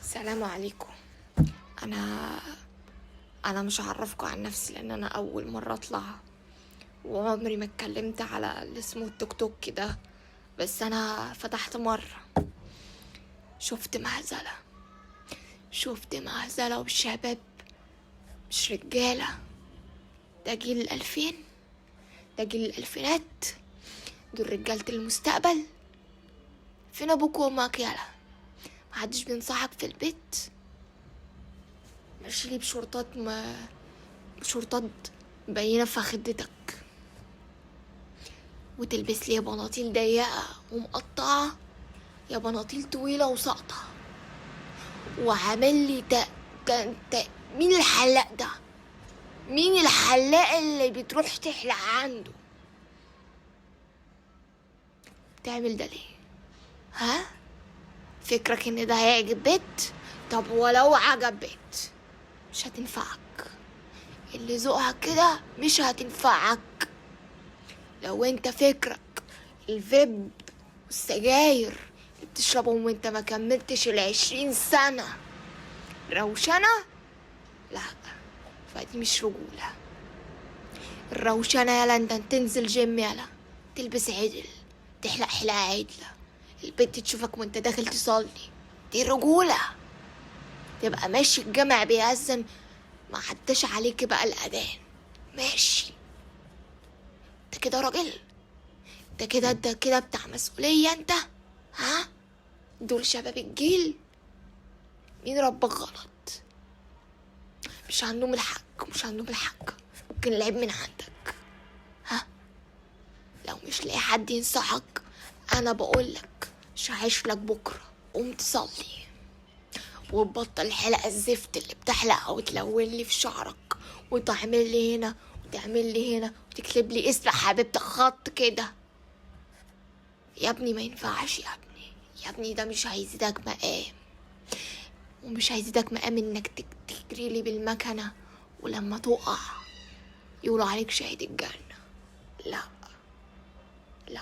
السلام عليكم. انا انا مش هعرفكم عن نفسي لان انا اول مره اطلع، وعمري ما اتكلمت على اللي اسمه التيك توك ده. بس انا فتحت مره، شفت مهزله، والشباب مش رجاله. ده جيل الألفين، ده جيل الألفينات، دول رجالة المستقبل. فين ابوك وامك يالا؟ محدش بينصحك في البيت؟ ماشي لي بشرطات مبينة فخدتك، وتلبس لي يا بناطيل ضيقة ومقطعة يا بناطيل طويلة وساقطة، وعامل لي مين الحلاق ده؟ مين الحلاق اللي بتروح تحلق عنده؟ تعمل ده ليه؟ ها؟ فكرك ان ده هيعجب بيت؟ طب ولو عجب بيت مش هتنفعك، اللي ذوقها كده مش هتنفعك. لو انت فكرك الفيب والسجاير اللي بتشربهم وانت ما كملتش 20 سنة روشنة، لا، فدي مش رجولة. الروشنة يالا انت تنزل جيم، يالا تلبس عدل، تحلق حلاقة عدلة، البنت تشوفك وانت داخل تصلي، دي رجولة. تبقى ماشي الجامع بيأذن ما عداش عليك بقى الأذان، ماشي، انت كده راجل؟ انت كده بتاع مسؤولية انت؟ ها؟ دول شباب الجيل، مين ربك غلط؟ مش عندهم الحق، ممكن العيب من عندك. ها؟ لو مش لاقي حد ينصحك، انا بقولك مش هعيش لك بكرة، قوم تصلي وتبطل الحلقة الزفت اللي بتحلقها وتلون لي في شعرك وتعمل لي هنا وتعمل لي هنا وتكتب لي اسم حبيبتك خط كده. يا ابني ما ينفعش، يا ابني ده مش هيزيدك مقام، ومش هيزيدك مقام انك تجري لي بالمكنة ولما تقع يقولوا عليك شهيد الجنة. لا لا،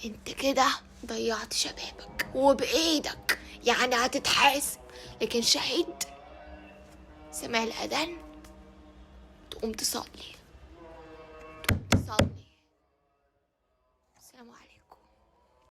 انت كده ضيعت شبابك وبايدك، يعني هتتحاسب. لكن شهيد سمع الاذان تقوم تصلي.